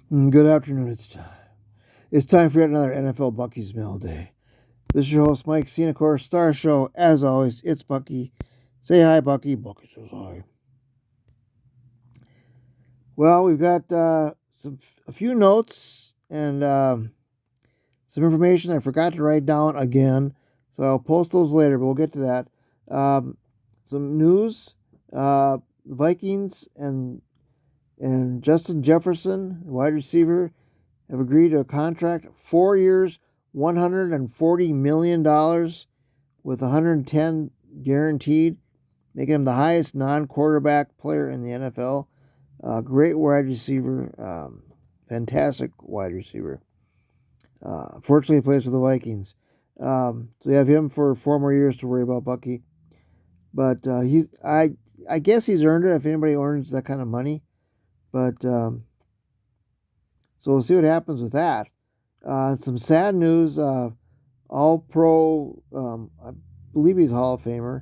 Good afternoon. It's time for yet another NFL Bucky's Mail Day. This is your host Mike C, and of course, Star Show. As always, it's Bucky. Say hi, Bucky. Bucky says hi. Well, we've got a few notes and some information I forgot to write down again, so I'll post those later. But we'll get to that. Um, some news: the Vikings and Justin Jefferson, wide receiver, have agreed to a contract 4 years, $140 million with 110 guaranteed, making him the highest non-quarterback player in the NFL. Great wide receiver, fantastic wide receiver. Fortunately, he plays for the Vikings. So you have him for 4 more years to worry about, Bucky. But I guess he's earned it if anybody earns that kind of money. But so we'll see what happens with that. Some sad news. All pro, I believe he's a Hall of Famer.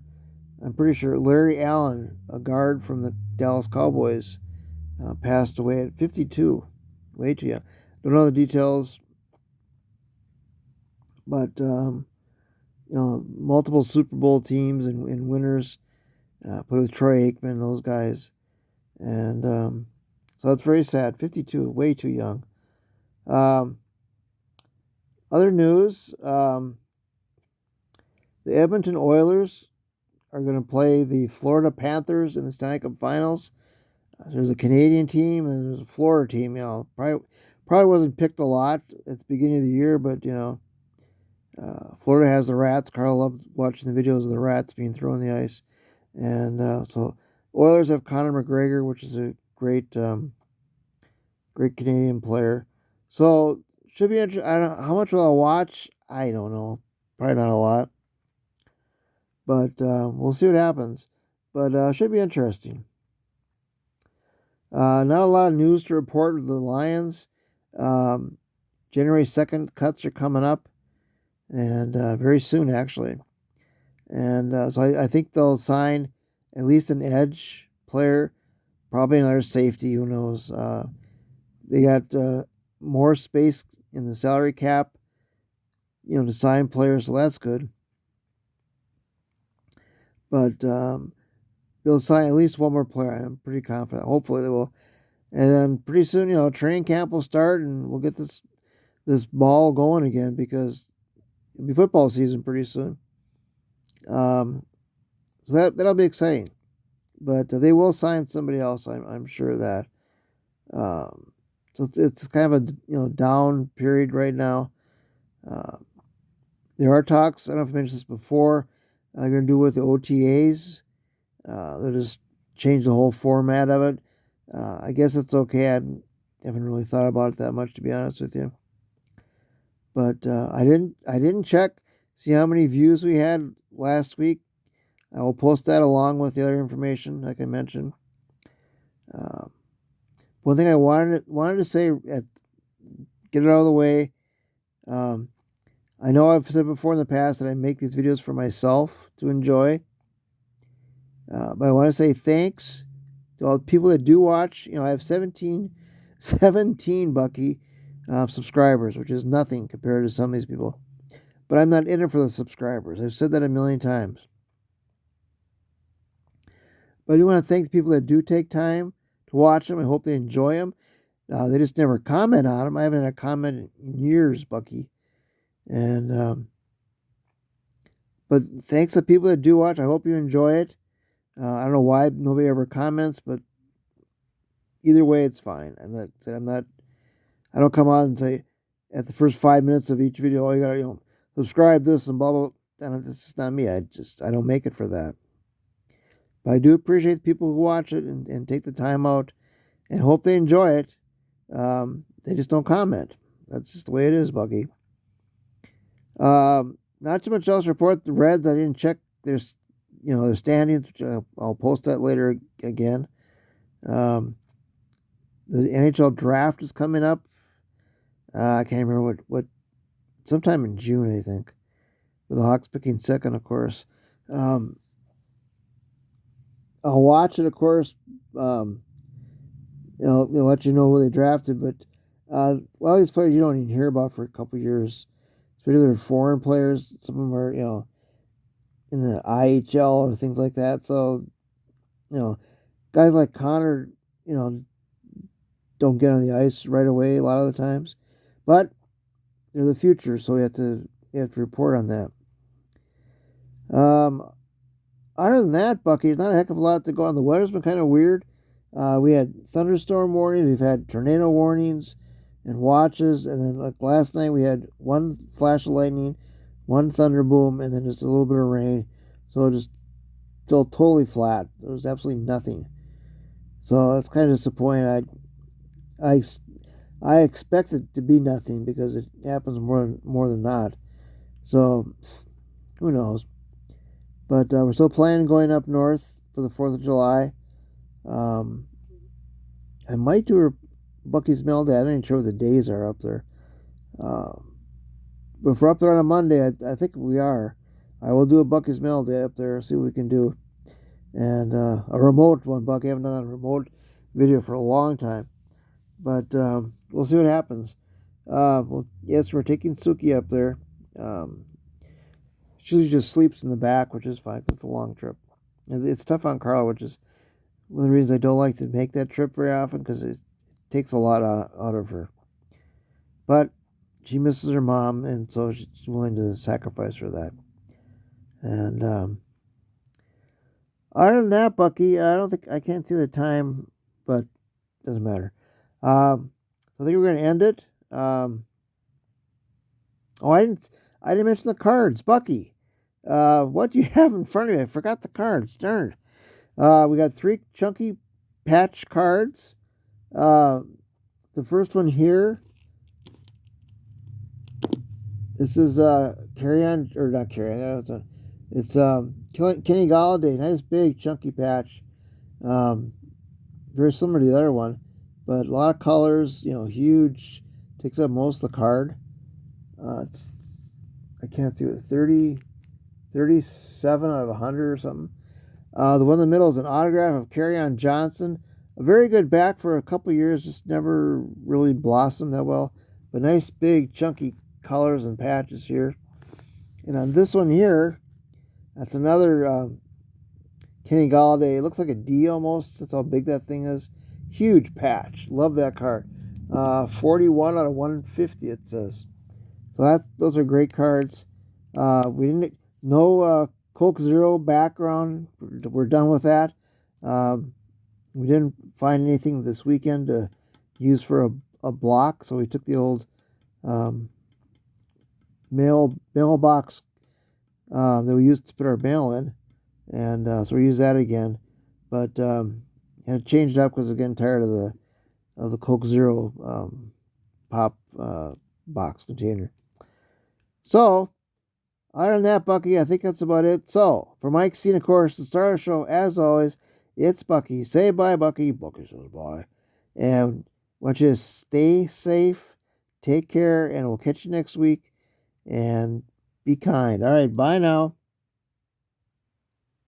I'm pretty sure Larry Allen, a guard from the Dallas Cowboys, passed away at 52. Way too young. Don't know the details, but multiple Super Bowl teams and winners. Played with Troy Aikman, those guys, and so it's very sad. 52, way too young. Um, Other news: the Edmonton Oilers are going to play the Florida Panthers in the Stanley Cup Finals. There's a Canadian team and there's a Florida team. Probably wasn't picked a lot at the beginning of the year, but Florida has the Rats. Carl loved watching the videos of the Rats being thrown on the ice, and so Oilers have Conor McGregor, which is a great Canadian player. So should be interesting. I don't know how much will I watch. I don't know. Probably not a lot, but we'll see what happens. But should be interesting. Not a lot of news to report with the Lions. Um, January 2nd cuts are coming up, and very soon, actually. And so I think they'll sign at least an edge player, probably another safety. Who knows? They got more space in the salary cap, to sign players, so that's good. But they'll sign at least one more player. I'm pretty confident. Hopefully they will. And then pretty soon, training camp will start, and we'll get this ball going again because it'll be football season pretty soon. So that'll be exciting. But they will sign somebody else. I'm sure of that. So it's kind of a down period right now. Uh, there are talks. I don't know if I mentioned this before. They're going to do with the OTAs. They'll just change the whole format of it. I guess it's okay. I haven't really thought about it that much, to be honest with you. But I didn't check, see how many views we had last week. I will post that along with the other information, like I mentioned. One thing I wanted to say, get it out of the way. I know I've said before in the past that I make these videos for myself to enjoy. But I want to say thanks to all the people that do watch. I have 17 Bucky subscribers, which is nothing compared to some of these people. But I'm not in it for the subscribers. I've said that a million times. But I do want to thank the people that do take time to watch them. I hope they enjoy them. They just never comment on them. I haven't had a comment in years, Bucky. And but thanks to people that do watch. I hope you enjoy it. I don't know why nobody ever comments, but either way, it's fine. I don't come on and say at the first 5 minutes of each video, oh, you gotta, subscribe this and blah, blah, blah. This is not me. I don't make it for that. But I do appreciate the people who watch it and take the time out and hope they enjoy it. They just don't comment. That's just the way it is, Bucky. Not too much else to report. The Reds, I didn't check their standings. I'll post that later again. The NHL draft is coming up. I can't remember what sometime in June, I think. With the Hawks picking second, of course. I'll watch it, of course. They'll let you know who they drafted, but A lot of these players you don't even hear about for a couple years, especially they're foreign players. Some of them are, in the IHL or things like that. So, guys like Connor, don't get on the ice right away a lot of the times, but they're the future, so you have to report on that. Other than that, Bucky, there's not a heck of a lot to go on. The weather's been kind of weird. We had thunderstorm warnings, we've had tornado warnings and watches, and then like last night we had one flash of lightning, one thunder boom, and then just a little bit of rain. So it just felt totally flat. There was absolutely nothing. So that's kind of disappointing. I I expect it to be nothing because it happens more than not. So who knows? But we're still planning going up north for the 4th of July. Um, I might do a Bucky's Mail Day. I'm not even sure what the days are up there. But if we're up there on a Monday, I think we are. I will do a Bucky's Mail Day up there, see what we can do. And a remote one, Bucky. I haven't done a remote video for a long time. But we'll see what happens. Well, yes, we're taking Suki up there. She usually just sleeps in the back, which is fine because it's a long trip. It's tough on Carla, which is one of the reasons I don't like to make that trip very often because it takes a lot out of her. But she misses her mom, and so she's willing to sacrifice for that. And other than that, Bucky, I can't see the time, but it doesn't matter. So I think we're going to end it. I didn't mention the cards, Bucky. What do you have in front of you? I forgot the cards. Darn. We got 3 chunky patch cards. The first one here. This is Carry On, or not Carry On. It's Kenny Galladay. Nice big chunky patch. Very similar to the other one, but a lot of colors. Huge. Takes up most of the card. I can't see it. 37 out of 100 or something. The one in the middle is an autograph of Carry On Johnson. A very good back for a couple years, just never really blossomed that well. But nice big chunky colors and patches here. And on this one here, that's another Kenny Galladay. It looks like a D almost. That's how big that thing is. Huge patch. Love that card. 41 out of 150 it says. So those are great cards. We didn't Coke Zero background. We're done with that. We didn't find anything this weekend to use for a block, so we took the old mailbox that we used to put our mail in, and so we use that again. But and it changed up because we're getting tired of the Coke Zero pop box container. So, other than that, Bucky, I think that's about it. So, for Mike C, and of course, the star of the show, as always, it's Bucky. Say bye, Bucky. Bucky says bye. And I want you to stay safe, take care, and we'll catch you next week. And be kind. All right, bye now.